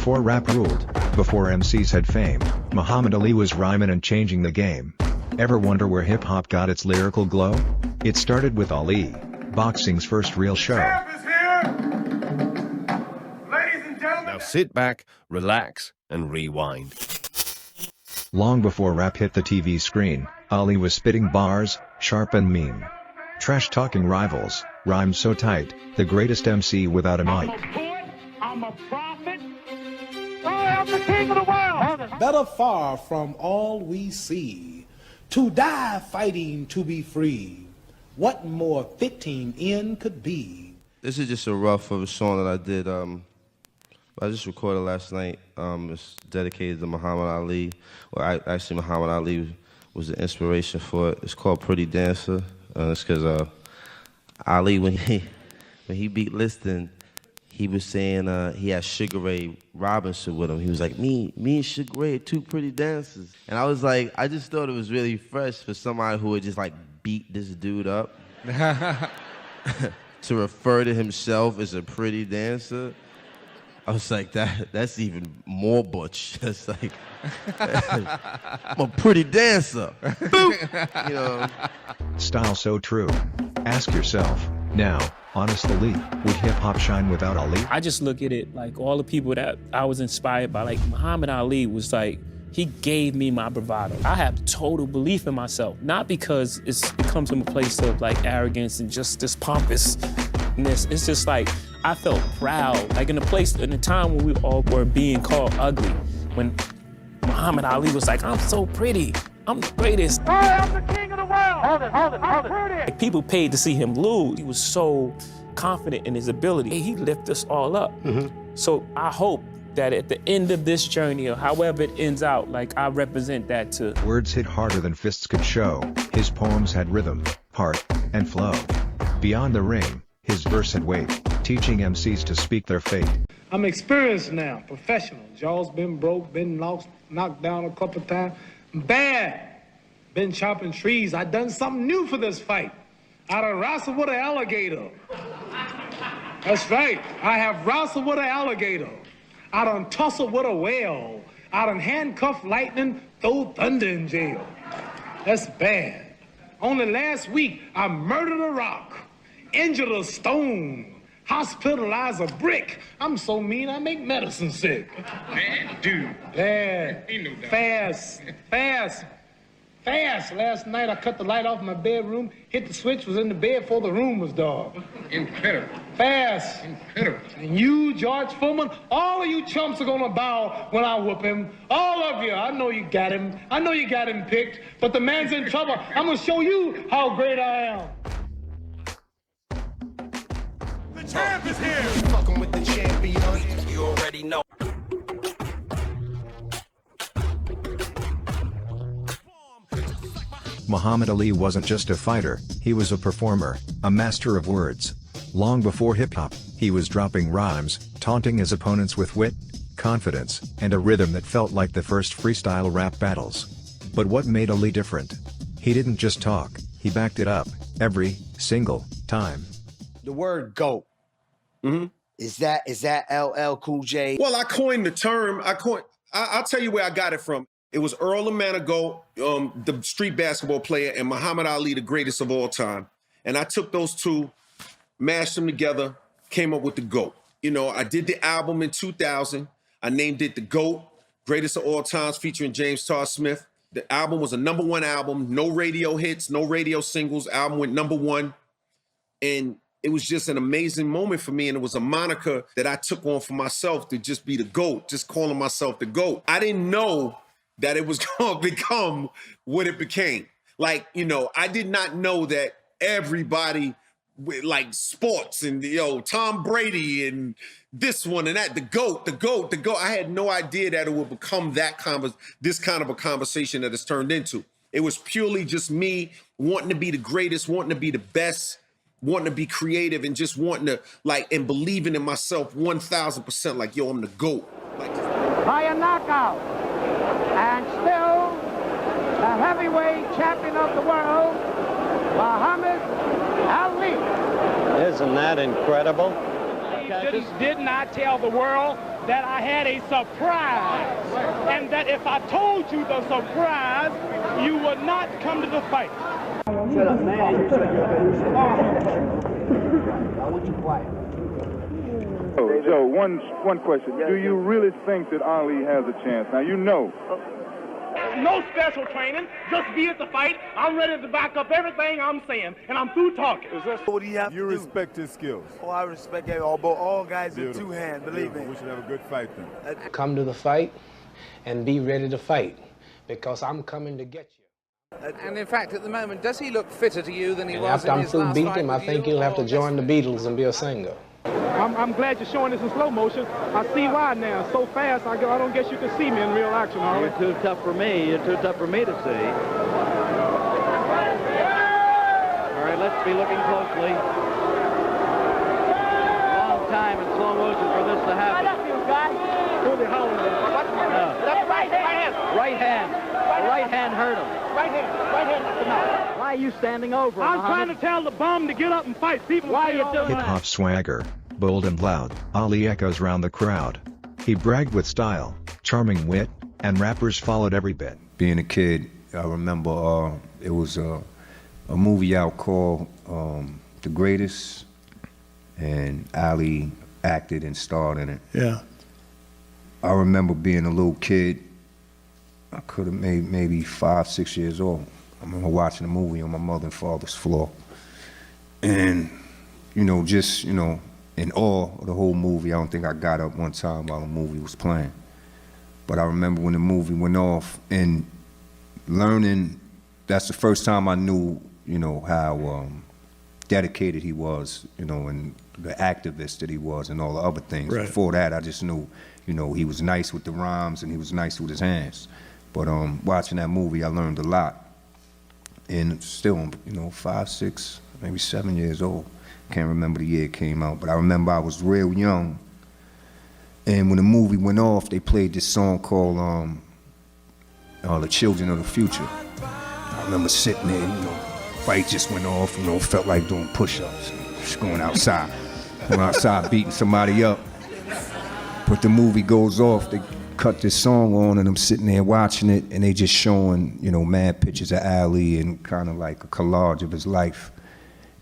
Before rap ruled, before MCs had fame, Muhammad Ali was rhyming and changing the game. Ever wonder where hip-hop got its lyrical glow? It started with Ali, boxing's first real show. Now sit back, relax, and rewind. Long before rap hit the TV screen, Ali was spitting bars, sharp and mean. Trash-talking rivals, rhymes so tight, the greatest MC without a mic. I'm a poet, I'm a prophet, I am the king of the world. Better far from all we see, to die fighting to be free. What more fitting end could be? This is just a rough of a song that I did. I just recorded last night. It's dedicated to Muhammad Ali. Well, actually, Muhammad Ali was the inspiration for it. It's called Pretty Dancer. It's because Ali, when he beat Liston, he was saying he had Sugar Ray Robinson with him. He was like, me and Sugar Ray are two pretty dancers. And I was like, I just thought it was really fresh for somebody who would just like beat this dude up to refer to himself as a pretty dancer. I was like, that's even more butch. It's like, I'm a pretty dancer. Boop! You know. Style so true. Ask yourself, now, honestly, would hip-hop shine without Ali? I just look at it like all the people that I was inspired by, like Muhammad Ali was like, he gave me my bravado. I have total belief in myself, not because it comes from a place of like arrogance and just this pompousness. It's just like, I felt proud, like in a time when we all were being called ugly, when Muhammad Ali was like, I'm so pretty, I'm the greatest. I am the king of the world. Hold it. Like, people paid to see him lose. He was so confident in his ability. He lifted us all up. So I hope that at the end of this journey, or however it ends out, like I represent that too. Words hit harder than fists could show. His poems had rhythm, heart, and flow. Beyond the ring, his verse had weight, teaching MCs to speak their fate. I'm experienced now, professional. Jaws been broke, been knocked down a couple times. Bad. Been chopping trees. I done something new for this fight. I done wrestled with an alligator. That's right. I have wrestled with an alligator. I done tussled with a whale. I done handcuffed lightning, throw thunder in jail. That's bad. Only last week, I murdered a rock, injured a stone, hospitalized a brick. I'm so mean, I make medicine sick. Man, dude. Bad. Fast. Last night, I cut the light off my bedroom, hit the switch, was in the bed before the room was dark. Incredible. Fast. Incredible. And you, George Foreman, all of you chumps are gonna bow when I whoop him. All of you. I know you got him. I know you got him picked, but the man's in trouble. I'm gonna show you how great I am. The champ is here. Fucking with the champion. You already know. Muhammad Ali wasn't just a fighter, he was a performer, a master of words. Long before hip-hop, he was dropping rhymes, taunting his opponents with wit, confidence, and a rhythm that felt like the first freestyle rap battles. But what made Ali different? He didn't just talk, he backed it up, every single time. The word GOAT. Is that LL Cool J? Well, I coined the term. I'll tell you where I got it from. It was Earl Manigault, the street basketball player, and Muhammad Ali, the greatest of all time. And I took those two, mashed them together, came up with the GOAT. You know, I did the album in 2000. I named it the GOAT, Greatest of All Times, featuring James Todd Smith. The album was a #1 album, no radio hits, no radio singles. Album went #1. And it was just an amazing moment for me. And it was a moniker that I took on for myself to just be the GOAT, just calling myself the GOAT. I didn't know that it was going to become what it became. Like, you know, I did not know that everybody with like sports and, Tom Brady and this one and that, the GOAT. I had no idea that it would become this kind of a conversation that it's turned into. It was purely just me wanting to be the greatest, wanting to be the best, wanting to be creative, and just wanting to and believing in myself 1,000%. Like, yo, I'm the GOAT. By a knockout. And still, the heavyweight champion of the world, Muhammad Ali. Isn't that incredible? Did not tell the world that I had a surprise, and that if I told you the surprise, you would not come to the fight. Shut up, man. You shut up. I want you quiet. Joe, one question. Do you really think that Ali has a chance? Now, you know. No special training, just be at the fight. I'm ready to back up everything I'm saying, and I'm through talking. What do you have You to do? respect his skills. Oh, I respect all guys in Beautiful. two hands, believe me. We should have a good fight then. Come to the fight and be ready to fight, because I'm coming to get you. And in fact, at the moment, does he look fitter to you than he was After in I'm his through last beating fight him, I with think you, he'll have to or join the Beatles and be a singer. I'm glad you're showing this in slow motion. I see why now. So fast, I don't guess you can see me in real action, Harley. You're too tough for me. You're too tough for me to see. All right, let's be looking closely. Long time in slow motion for this to happen. That's right hand. Right hand. The right hand hurt him. Right hand. Why are you standing over? I'm trying to tell the bum to get up and fight. People, why are you doing that? Hip-hop swagger, bold and loud, Ali echoes round the crowd. He bragged with style, charming wit, and rappers followed every bit. Being a kid, I remember it was a movie out called The Greatest, and Ali acted and starred in it. Yeah. I remember being a little kid. I could have made maybe 5, 6 years old. I remember watching a movie on my mother and father's floor. And, just, in awe of the whole movie. I don't think I got up one time while the movie was playing. But I remember when the movie went off and learning, that's the first time I knew, how dedicated he was, and the activist that he was and all the other things. Right. Before that, I just knew, he was nice with the rhymes and he was nice with his hands. But watching that movie, I learned a lot. And still, 5, 6, maybe 7 years old. Can't remember the year it came out, but I remember I was real young. And when the movie went off, they played this song called The Children of the Future. I remember sitting there, fight just went off, felt like doing push-ups, just going outside. Going outside beating somebody up. But the movie goes off, they cut this song on, and I'm sitting there watching it, and they just showing, mad pictures of Ali and kind of like a collage of his life.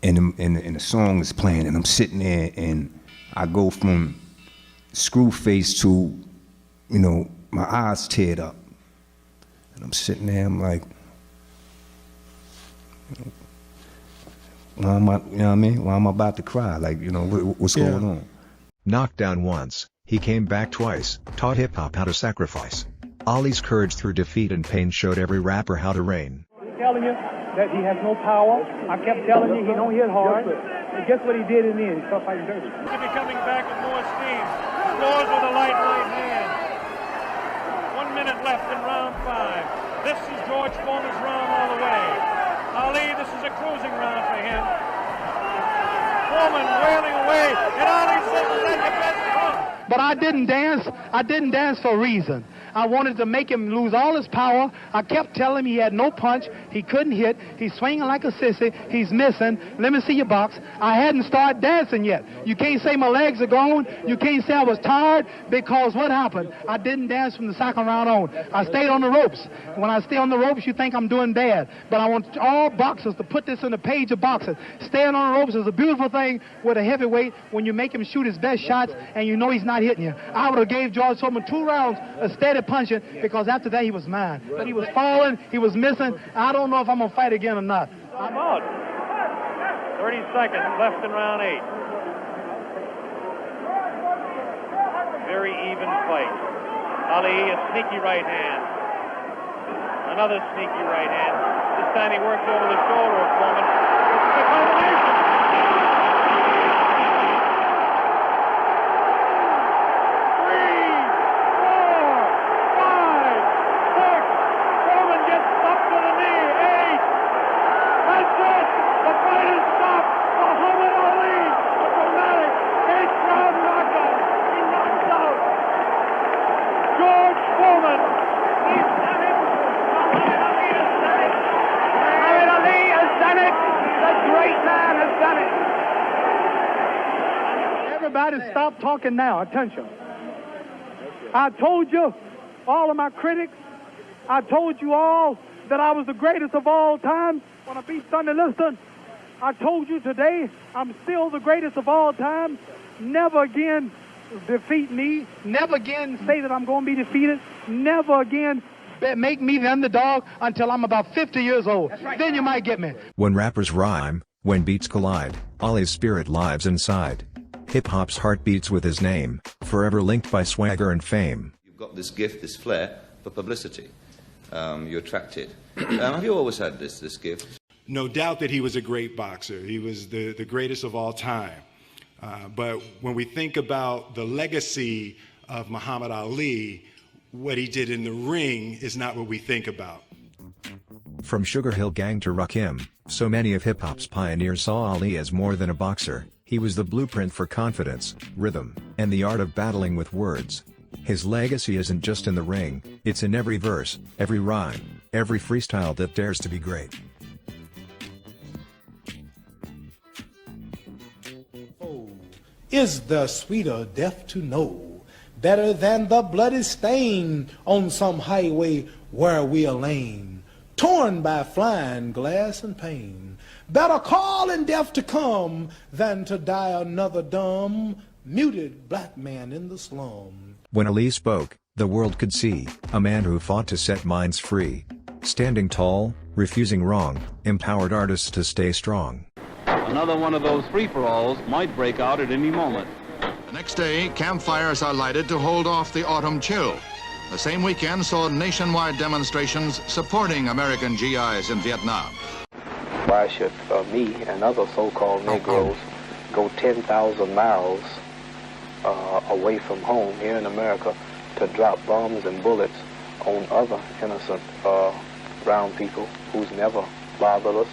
And the song is playing, and I'm sitting there, and I go from screw face to, my eyes teared up. And I'm sitting there, I'm like, why am I, why am I about to cry? Like, what's going on? Knocked down once, he came back twice, taught hip-hop how to sacrifice. Ali's courage through defeat and pain showed every rapper how to reign. I'm telling you that he has no power. I kept telling you he don't hit hard. And guess what he did in the end? He felt like dirty. He's to be coming back with more steam. Scores with a light right hand. 1 minute left in round 5. This is George Foreman's round all the way. Ali, this is a cruising round for him. Foreman wailing away, and Ali says that's the best one. But I didn't dance. I didn't dance for a reason. I wanted to make him lose all his power. I kept telling him he had no punch. He couldn't hit. He's swinging like a sissy. He's missing. Let me see your box. I hadn't started dancing yet. You can't say my legs are gone. You can't say I was tired, because what happened? I didn't dance from the second round on. I stayed on the ropes. When I stay on the ropes, you think I'm doing bad. But I want all boxers to put this in the page of boxing. Staying on the ropes is a beautiful thing with a heavyweight when you make him shoot his best shots and you know he's not hitting you. I would have gave George Foreman 2 rounds of steady punching, because after that he was mine. But he was falling, he was missing. I don't know if I'm going to fight again or not. I'm out. 30 seconds left in round 8. Very even fight. Ali, a sneaky right hand. Another sneaky right hand. This time he works over the shoulder of Foreman. This is a combination. Everybody stop talking now. Attention. I told you, all of my critics, I told you all that I was the greatest of all time when I beat Sonny Liston. I told you today I'm still the greatest of all time. Never again defeat me. Never again say that I'm going to be defeated. Never again make me the underdog until I'm about 50 years old. Right. Then you might get me. When rappers rhyme, when beats collide, Ali's spirit lives inside. Hip-hop's heart beats with his name, forever linked by swagger and fame. You've got this gift, this flair for publicity. You attract it. Have you always had this gift? No doubt that he was a great boxer. He was the greatest of all time. But when we think about the legacy of Muhammad Ali, what he did in the ring is not what we think about. From Sugar Hill Gang to Rakim, so many of hip-hop's pioneers saw Ali as more than a boxer. He was the blueprint for confidence, rhythm, and the art of battling with words. His legacy isn't just in the ring, it's in every verse, every rhyme, every freestyle that dares to be great. Is the sweeter death to know, better than the bloody stain on some highway where we are lame, torn by flying glass and pain. Better call in death to come than to die another dumb, muted black man in the slum. When Ali spoke, the world could see, a man who fought to set minds free. Standing tall, refusing wrong, empowered artists to stay strong. Another one of those free-for-alls might break out at any moment. The next day, campfires are lighted to hold off the autumn chill. The same weekend saw nationwide demonstrations supporting American GIs in Vietnam. Why should me and other so-called Negroes go 10,000 miles away from home here in America to drop bombs and bullets on other innocent brown people who's never bothered us?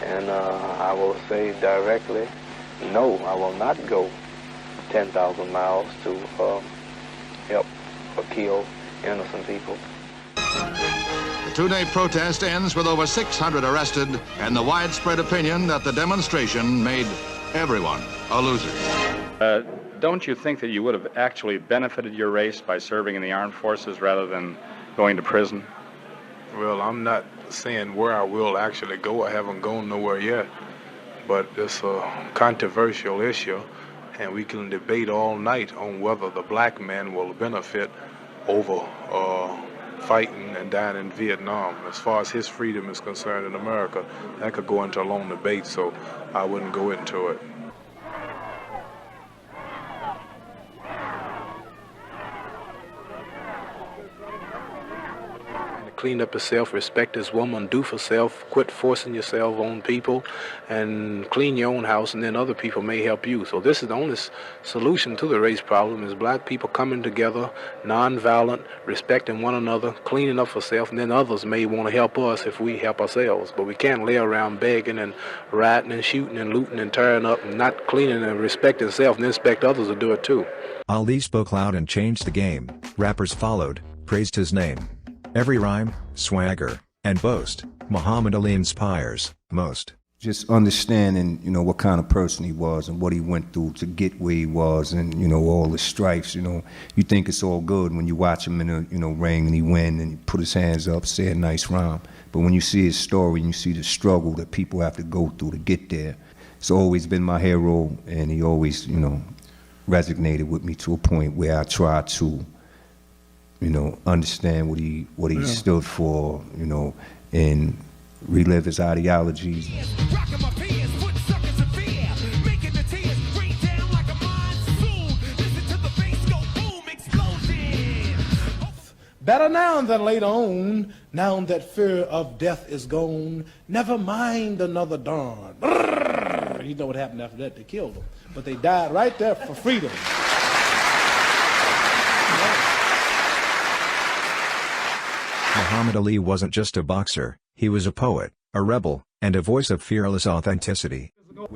And I will say directly, no, I will not go 10,000 miles to help or kill innocent people. The two-day protest ends with over 600 arrested and the widespread opinion that the demonstration made everyone a loser. Don't you think that you would have actually benefited your race by serving in the armed forces rather than going to prison? Well, I'm not saying where I will actually go. I haven't gone nowhere yet. But it's a controversial issue, and we can debate all night on whether the black man will benefit over fighting and dying in Vietnam. As far as his freedom is concerned in America, that could go into a long debate, so I wouldn't go into it. Clean up yourself, respect this woman, do for self, quit forcing yourself on people, and clean your own house, and then other people may help you. So this is the only solution to the race problem, is black people coming together, non-violent, respecting one another, cleaning up for self, and then others may want to help us if we help ourselves. But we can't lay around begging and rioting and shooting and looting and tearing up and not cleaning and respecting self and then expect others to do it too. Ali spoke loud and changed the game. Rappers followed, praised his name. Every rhyme, swagger, and boast, Muhammad Ali inspires most. Just understanding, what kind of person he was and what he went through to get where he was, and, all the stripes, you think it's all good when you watch him in a, ring and he win and he put his hands up, say a nice rhyme. But when you see his story and you see the struggle that people have to go through to get there, it's always been my hero, and he always, resonated with me to a point where I try to, understand what he stood for, and relive his ideologies. Better now than later on, now that fear of death is gone, never mind another dawn. You know what happened after that? They killed them. But they died right there for freedom. Muhammad Ali wasn't just a boxer, he was a poet, a rebel, and a voice of fearless authenticity.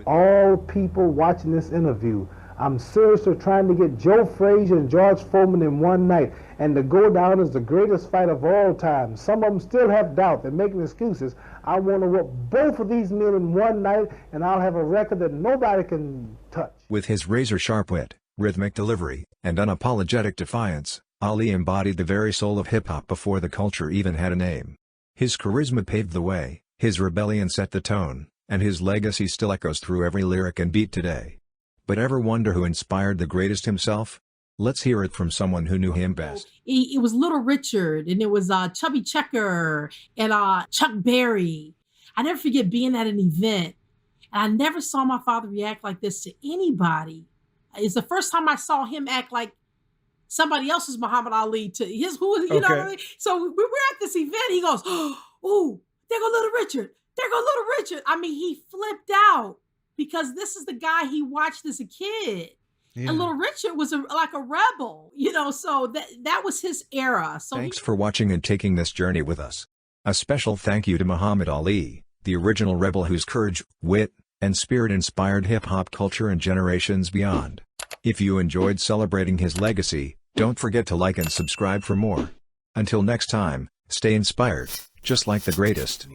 All people watching this interview, I'm seriously trying to get Joe Frazier and George Foreman in one night and to go down as the greatest fight of all time. Some of them still have doubt. They're making excuses. I want to whoop both of these men in one night, and I'll have a record that nobody can touch. With his razor-sharp wit, rhythmic delivery, and unapologetic defiance, Ali embodied the very soul of hip-hop before the culture even had a name. His charisma paved the way, his rebellion set the tone, and his legacy still echoes through every lyric and beat today. But ever wonder who inspired the greatest himself? Let's hear it from someone who knew him best. It was Little Richard, and it was Chubby Checker, and Chuck Berry. I never forget being at an event, and I never saw my father react like this to anybody. It's the first time I saw him act like somebody else's Muhammad Ali to his, who, you know what I mean? So we were at this event, he goes, oh, there go Little Richard. There go Little Richard. I mean, he flipped out because this is the guy he watched as a kid. Yeah. And Little Richard was like a rebel, you know, so that was his era. So thanks for watching and taking this journey with us. A special thank you to Muhammad Ali, the original rebel whose courage, wit, and spirit inspired hip-hop culture and generations beyond. If you enjoyed celebrating his legacy, don't forget to like and subscribe for more. Until next time, stay inspired, just like the greatest.